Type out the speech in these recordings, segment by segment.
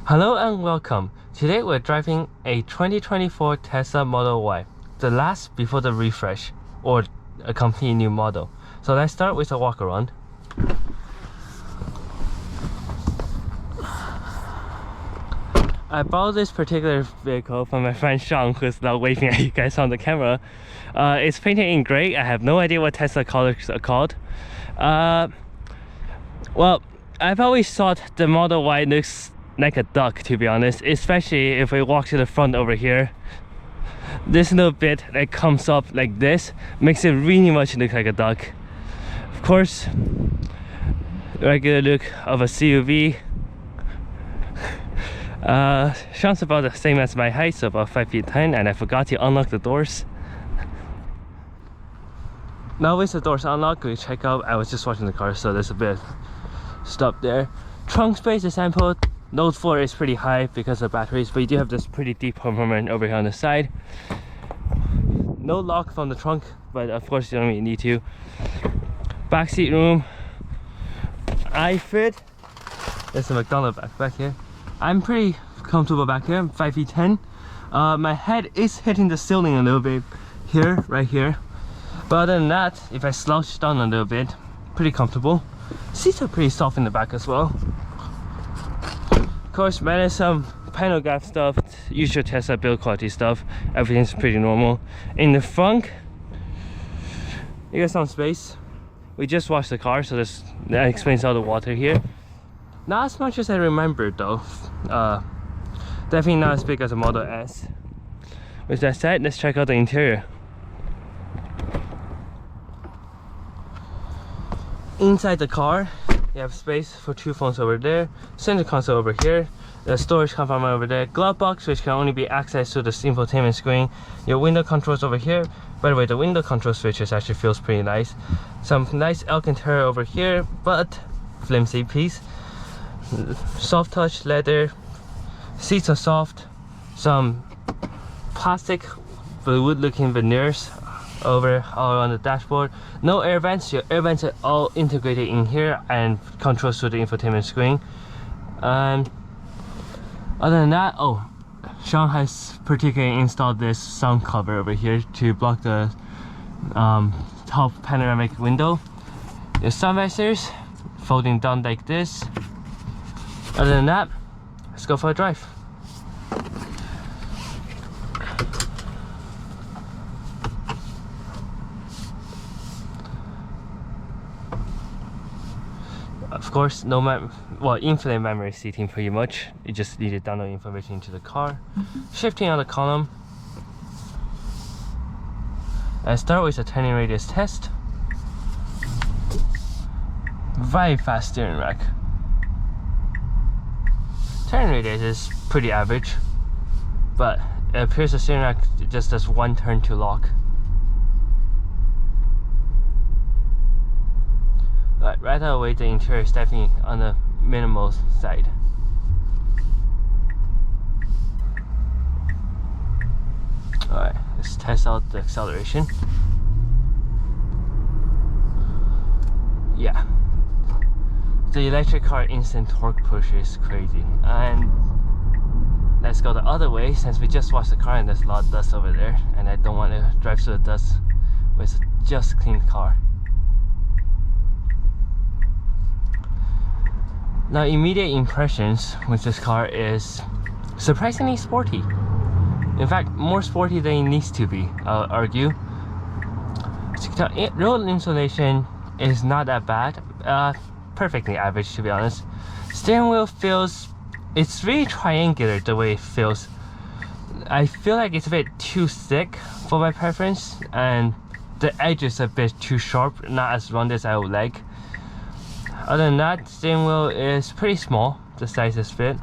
Hello and welcome. Today we're driving a 2024 Tesla Model Y, the last before the refresh or a completely new model. So let's start with a walk around. I bought this particular vehicle from my friend Sean, who's now waving at you guys on the camera. It's painted in gray. I have no idea what Tesla colors are called. Well, I've always thought the Model Y looks like a duck, to be honest, especially if we walk to the front over here. This little bit that comes up like this makes it really much look like a duck. Of course, regular look of a CUV. Sean's about the same as my height, so about 5'10", and I forgot to unlock the doors. Now with the doors unlocked, we check out. I was just watching the car, so there's a bit stuff there. Trunk space is ample. Load floor is pretty high because of batteries, but you do have this pretty deep compartment over here on the side. No lock from the trunk, but of course you don't really need to. Backseat room. I fit. There's a McDonald's back here. I'm pretty comfortable back here. I'm 5'10". My head is hitting the ceiling a little bit here, right here. But other than that, if I slouch down a little bit, pretty comfortable. Seats are pretty soft in the back as well. Of course, manage some pantograph stuff, usual Tesla build quality stuff. Everything's pretty normal. In the front, you got some space. We just washed the car, so that explains all the water here. Not as much as I remembered though. Definitely not as big as a Model S. With that said, let's check out the interior. Inside the car, you have space for 2 phones over there, center console over here, the storage compartment over there, glove box which can only be accessed through the infotainment screen, your window controls over here. By the way, the window control switches actually feels pretty nice. Some nice Alcantara over here, but flimsy piece. Soft touch leather, seats are soft, some plastic wood looking veneers over all on the dashboard. No air vents. Your air vents are all integrated in here and controls through the infotainment screen. And other than that, Sean has particularly installed this sound cover over here to block the top panoramic window. The sun visors folding down like this. Other than that, let's go for a drive. Of course, infinite memory seating pretty much. You just need to download information into the car. Shifting on the column. Let's start with a turning radius test. Very fast steering rack. Turning radius is pretty average, but it appears the steering rack just does one turn to lock. Right out of the way, the interior is definitely on the minimal side. Alright, let's test out the acceleration. Yeah. The electric car instant torque push is crazy. And let's go the other way, since we just washed the car and there's a lot of dust over there, and I don't want to drive through the dust with a just clean car. Now, immediate impressions with this car is surprisingly sporty. In fact, more sporty than it needs to be, I'll argue. Road insulation is not that bad. Perfectly average, to be honest. Steering wheel feels, it's really triangular the way it feels. I feel like it's a bit too thick for my preference, and the edge is a bit too sharp, not as round as I would like. Other than that, steering wheel is pretty small, the size is fit,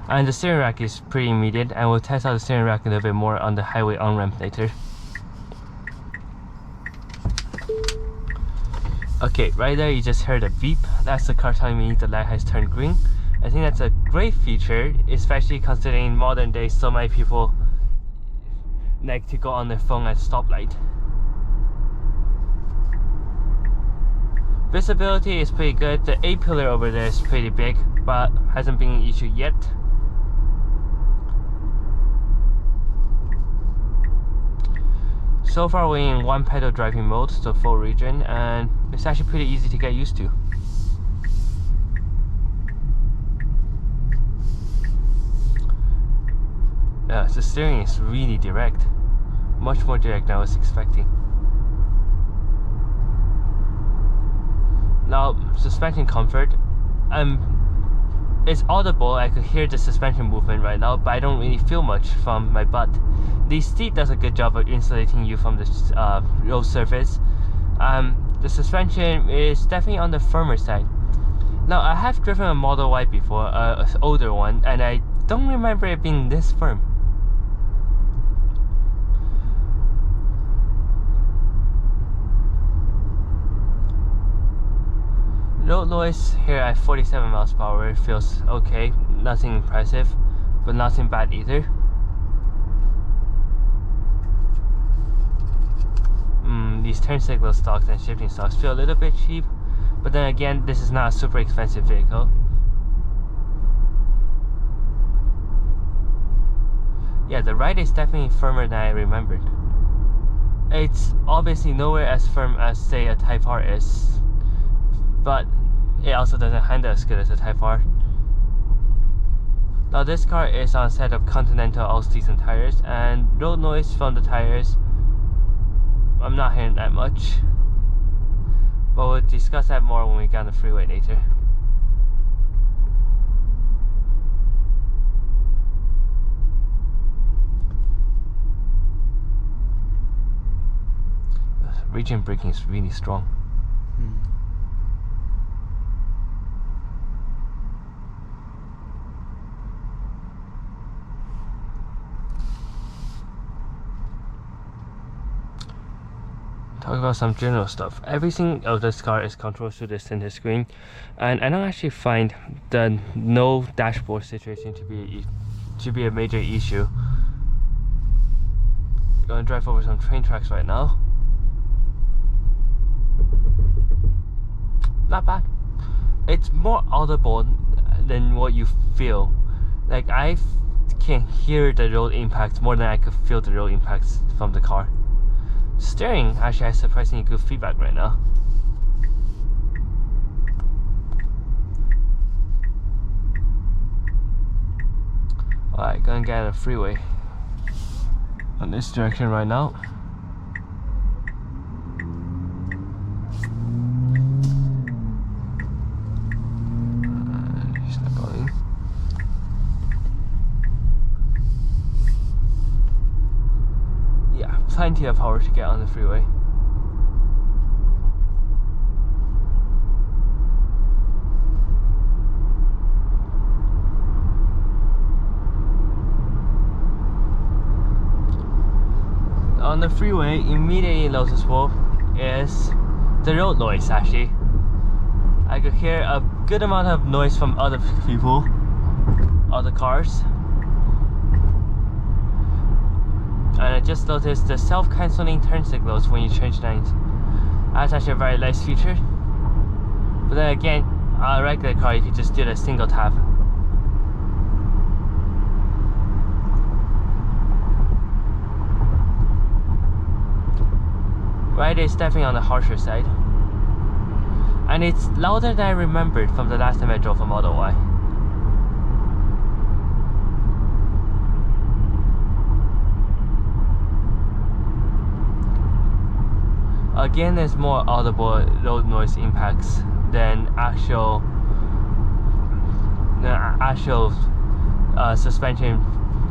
and the steering rack is pretty immediate, and we'll test out the steering rack a little bit more on the highway on-ramp later. Okay, right there you just heard a beep. That's the car telling me the light has turned green. I think that's a great feature, especially considering modern days so many people like to go on their phone at stoplight. Visibility is pretty good. The A pillar over there is pretty big, but hasn't been an issue yet. So far we're in one pedal driving mode, so full region, and it's actually pretty easy to get used to. Yeah, the steering is really direct, much more direct than I was expecting. Now, suspension comfort, it's audible. I could hear the suspension movement right now, but I don't really feel much from my butt. The seat does a good job of insulating you from the road surface. The suspension is definitely on the firmer side. Now, I have driven a Model Y before, an older one, and I don't remember it being this firm. Road noise here at 47 miles per hour feels okay, nothing impressive, but nothing bad either. These turn signal stocks and shifting stocks feel a little bit cheap, but then again, this is not a super expensive vehicle. Yeah, the ride is definitely firmer than I remembered. It's obviously nowhere as firm as, say, a Type R is, but it also doesn't handle as good as a Type R. Now this car is on a set of Continental all-season tires, and road noise from the tires, I'm not hearing that much, but we'll discuss that more when we get on the freeway later. Region braking is really strong. Talk about some general stuff. Everything of this car is controlled through the center screen, and I don't actually find the no dashboard situation to be a major issue. Gonna drive over some train tracks right now. Not bad. It's more audible than what you feel. Like, I can hear the road impacts more than I could feel the road impacts from the car. Steering actually has surprisingly good feedback right now. Alright, gonna get on the freeway on this direction right now. He's not going. Yeah, plenty of power to get on the freeway. On the freeway, immediately noticeable is the road noise. Actually, I could hear a good amount of noise from other people, other cars. And I just noticed the self-canceling turn signals when you change lanes. That's actually a very nice feature. But then again, a regular car, you could just do a single tap. Right, it's definitely on the harsher side. And it's louder than I remembered from the last time I drove a Model Y. Again, there's more audible road noise impacts than actual suspension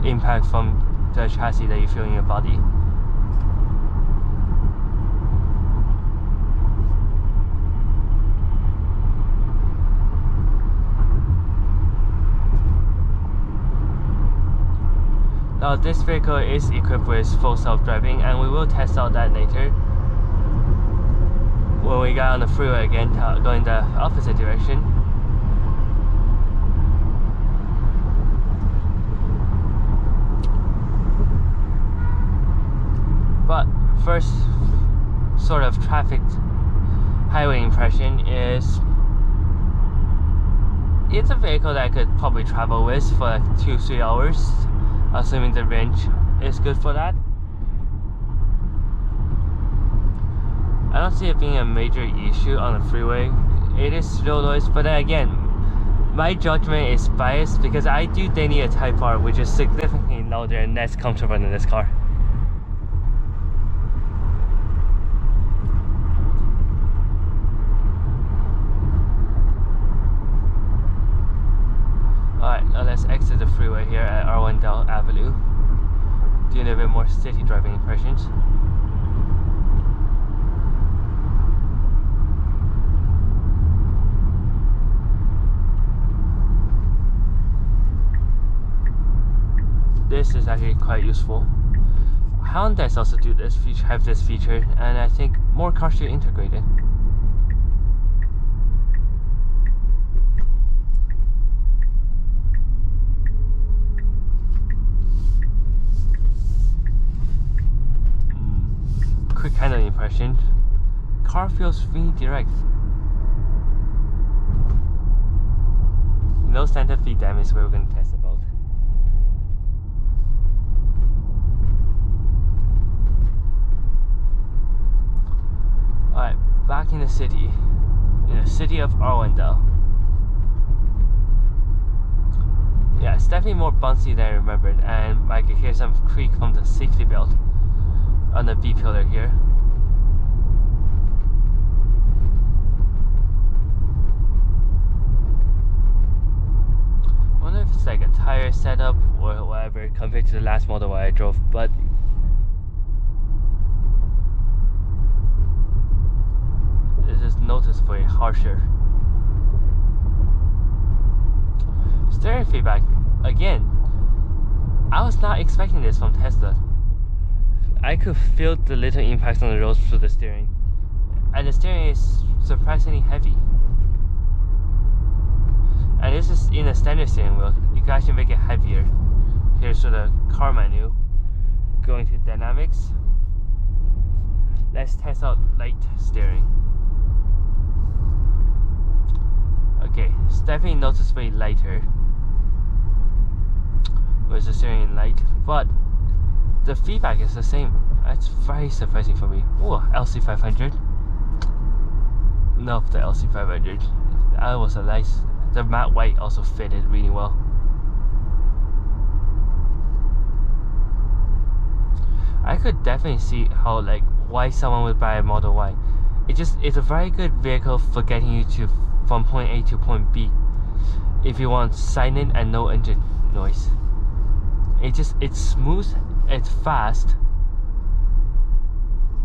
impact from the chassis that you feel in your body. Now this vehicle is equipped with full self-driving, and we will test out that later when we get on the freeway again, going the opposite direction. But first sort of traffic highway impression is it's a vehicle that I could probably travel with for like 2-3 hours, assuming the range is good for that. I don't see it being a major issue on the freeway. It is slow noise, but then again, my judgment is biased because I do need a Type R, which is significantly louder and less comfortable than this car. Alright, now let's exit the freeway here at Arundel Avenue. Doing a bit more city driving impressions. This is actually quite useful. Hyundai also do this feature, have this feature, and I think more cars should integrate it. Quick handling impression. Car feels really direct. No center feed damage we're going to test about. Alright, back in the city of Arundel. Yeah, it's definitely more bouncy than I remembered, and I could hear some creak from the safety belt on the B pillar here. I wonder if it's like a tire setup or whatever compared to the last Model Y I drove, but it's just noticeably harsher. Steering feedback, again, I was not expecting this from Tesla. I could feel the little impacts on the roads through the steering, and the steering is surprisingly heavy. And this is in a standard steering wheel. You can actually make it heavier. Here's the car menu. Going to dynamics. Let's test out light steering. Okay, it's definitely noticeably lighter with the steering in light, but the feedback is the same. That's very surprising for me. Oh, LC500. Love the LC500. That was a nice. The matte white also fitted really well. I could definitely see how why someone would buy a Model Y. It's a very good vehicle for getting you to from point A to point B. If you want silent and no engine noise. It's smooth, it's fast,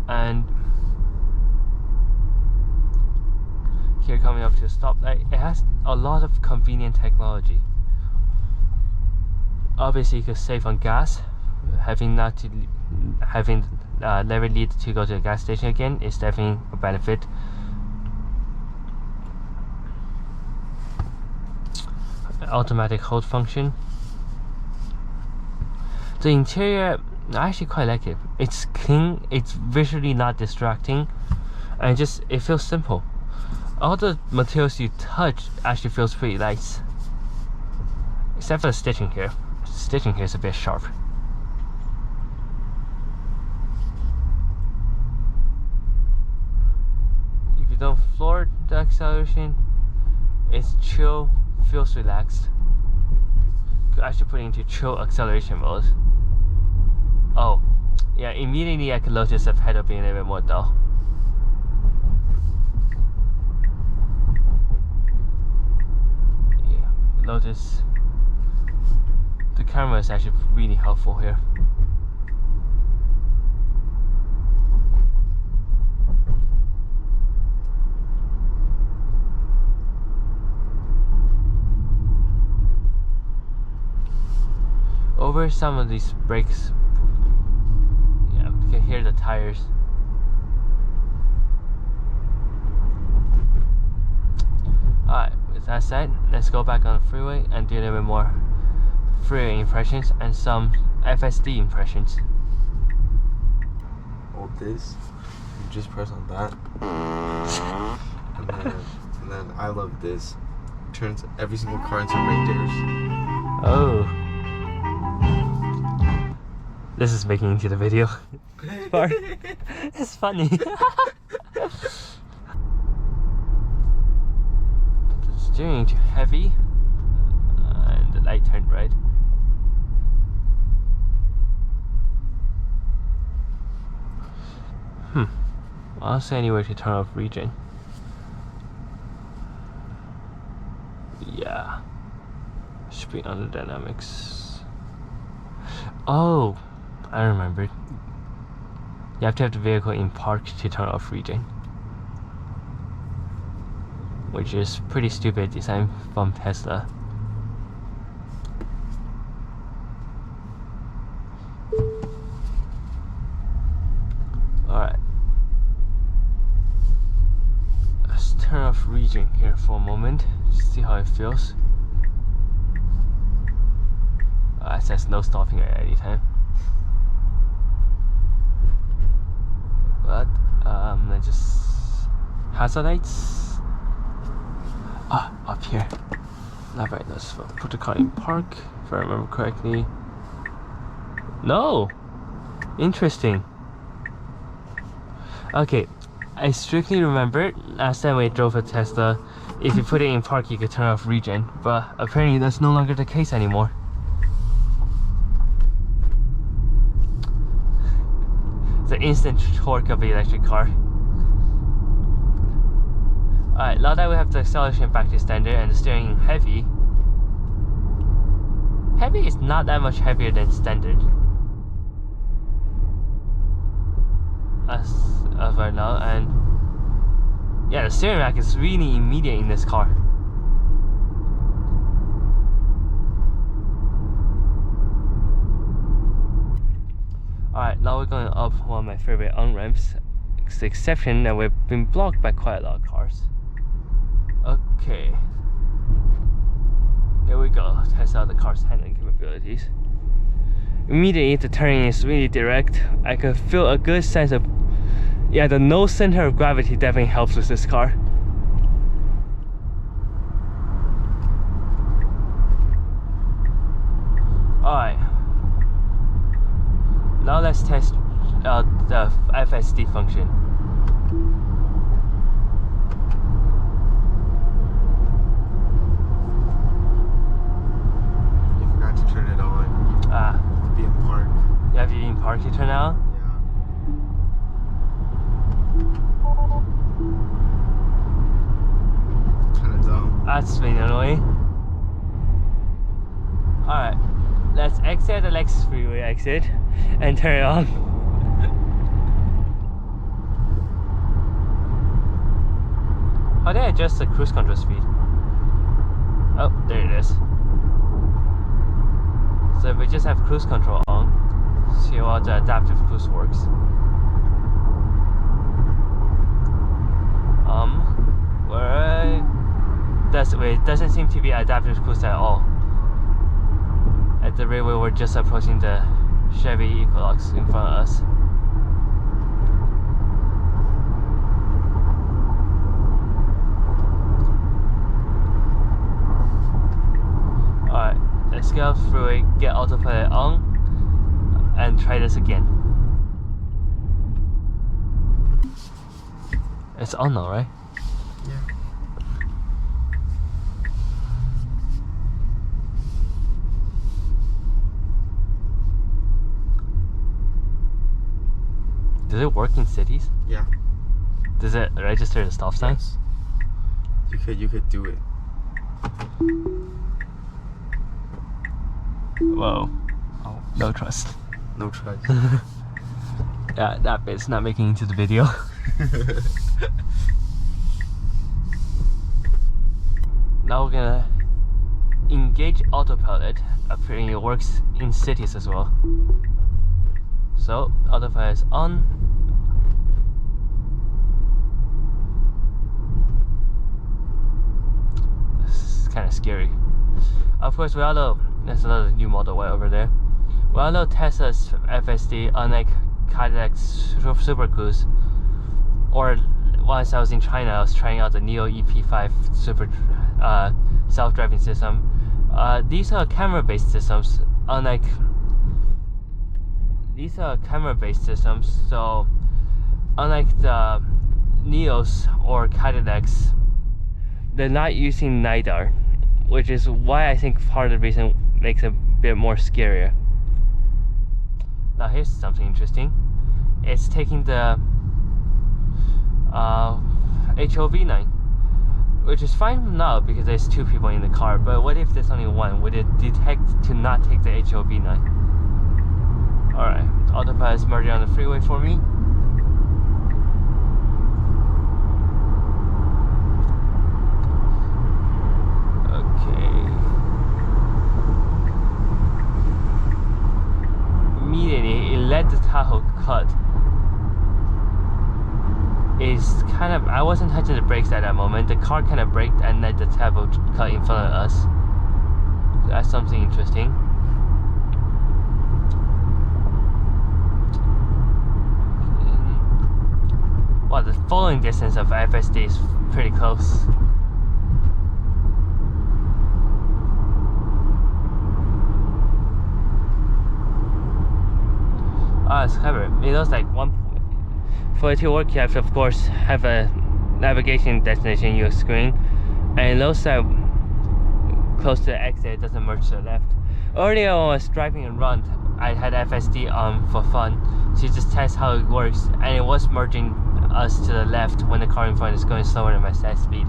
and here coming up to a stoplight, it has a lot of convenient technology. Obviously, you could save on gas. Having never need to go to a gas station again is definitely a benefit. Automatic hold function. The interior, I actually quite like it. It's clean, it's visually not distracting, and it feels simple. All the materials you touch actually feels pretty nice, except for the stitching here. Stitching here is a bit sharp. If you don't floor the acceleration, it's chill, feels relaxed. Could actually put it into chill acceleration mode. Oh, yeah, immediately I could notice the pedal being a little bit more dull. Yeah, notice the camera is actually really helpful here. Over some of these brakes, yeah, you can hear the tires. Alright, with that said, let's go back on the freeway and do a little bit more freeway impressions and some FSD impressions. Hold this, you just press on that, and then I love this. Turns every single car into reindeers. Oh. This is making into the video part. It's funny. The steering too heavy, and the light turned red. I don't see anywhere to turn off regen. Yeah, should be under dynamics. Oh, I remembered. You have to have the vehicle in park to turn off regen, which is pretty stupid design from Tesla. Alright, let's turn off regen here for a moment, see how it feels. It says no stopping at any time. But let's just hazard lights. Up here. Not very noticeable. Put the car in park, if I remember correctly. No! Interesting. Okay, I strictly remember last time we drove a Tesla, if you put it in park you could turn off regen, but apparently that's no longer the case anymore. The instant torque of the electric car. Alright, now that we have the acceleration back to standard and the steering heavy. Heavy is not that much heavier than standard. As of right now, and yeah, the steering rack is really immediate in this car. Alright, now we're going up one of my favorite on-ramps. It's the exception that we've been blocked by quite a lot of cars. Okay. Here we go, test out the car's handling capabilities. Immediately the turning is really direct. I could feel a good sense of, yeah, the no center of gravity definitely helps with this car. Alright. Now let's test out the FSD function. You forgot to turn it on. Be in park. You have you in park to turn it on? Yeah. Kinda dumb. That's been annoying. Alright, let's exit the Lexus freeway exit and turn it on. How do I adjust the cruise control speed? Oh, there it is. So if we just have cruise control on, see how the adaptive cruise works. It doesn't seem to be adaptive cruise at all. At the railway, we're just approaching the Chevy Equinox in front of us. Alright, let's go through it, get autopilot on, and try this again. It's on now, right? Yeah. Does it work in cities? Yeah. Does it register the stop signs? Yes. You could do it. Whoa. Oh, no trust. No trust. Yeah, that bit's not making it into the video. Now we're gonna engage autopilot. Apparently it works in cities as well. So autopilot is on. This is kind of scary. Of course, we all know there's another new Model Y over there. We all know Tesla's FSD, unlike Cadillac's Super Cruise, or once I was in China, I was trying out the NIO EP5 Super self-driving system. These are camera-based systems, unlike these are camera-based systems. So unlike the Neos or Cadillacs, they're not using LiDAR, which is why I think part of the reason makes it a bit more scarier. Now here's something interesting. It's taking the HOV9, which is fine now because there's 2 people in the car, but what if there's only one? Would it detect to not take the HOV9? Alright, Autopilot is merging on the freeway for me. Immediately it let the Tahoe cut. Is kind of, I wasn't touching the brakes at that moment. The car kind of braked and let the Tahoe cut in front of us. So that's something interesting. Wow, the following distance of FSD is pretty close. Ah, it's clever. It looks like for it to work, you have to, of course, have a navigation destination in your screen, and it looks like close to the exit, it doesn't merge to the left. Earlier when I was driving around, I had FSD on for fun to just test how it works, and it was merging us to the left when the car in front is going slower than my set speed.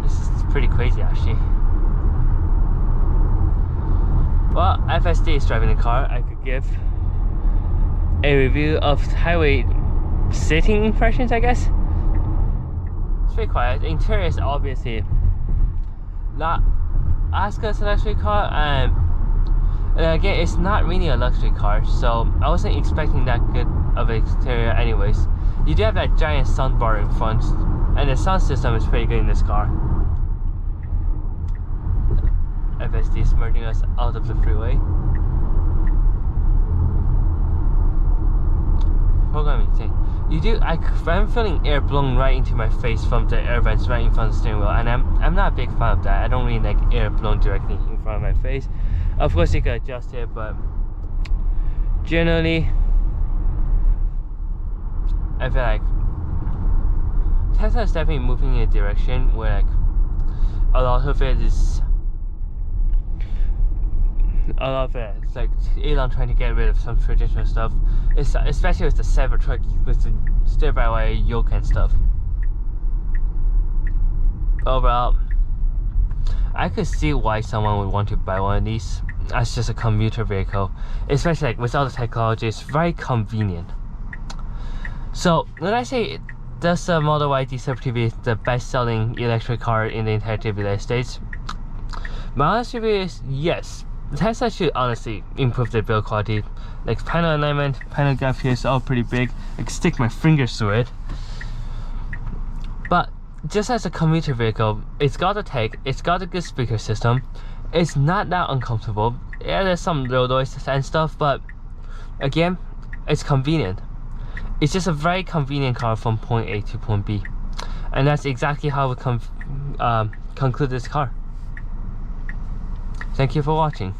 This is pretty crazy actually. Well, FSD is driving the car. I could give a review of highway sitting impressions, I guess. It's pretty quiet. The interior is obviously not as good as a luxury car, and again, it's not really a luxury car, so I wasn't expecting that good of an exterior anyways. You do have that giant sound bar in front, and the sound system is pretty good in this car. FSD is merging us out of the freeway. Programming thing. I'm feeling air blown right into my face from the air vents right in front of the steering wheel, and I'm not a big fan of that. I don't really like air blown directly in front of my face. Of course you can adjust it, but generally I feel like Tesla is definitely moving in a direction where like a lot of it is it's like Elon trying to get rid of some traditional stuff. It's especially with the Cybertruck with the steer-by-wire yoke and stuff. Overall, I could see why someone would want to buy one of these as just a commuter vehicle, especially like with all the technology. It's very convenient. So when I say does the Model Y D7 be the best-selling electric car in the entirety of the United States, my honest review is yes. Tesla should honestly improve their build quality. Like panel alignment, panel gap here is all pretty big. I can stick my fingers through it. But just as a commuter vehicle, it's got a tech, it's got a good speaker system. It's not that uncomfortable. Yeah, there's some low noise and stuff, but again, it's convenient. It's just a very convenient car from point A to point B. And that's exactly how we conclude this car. Thank you for watching.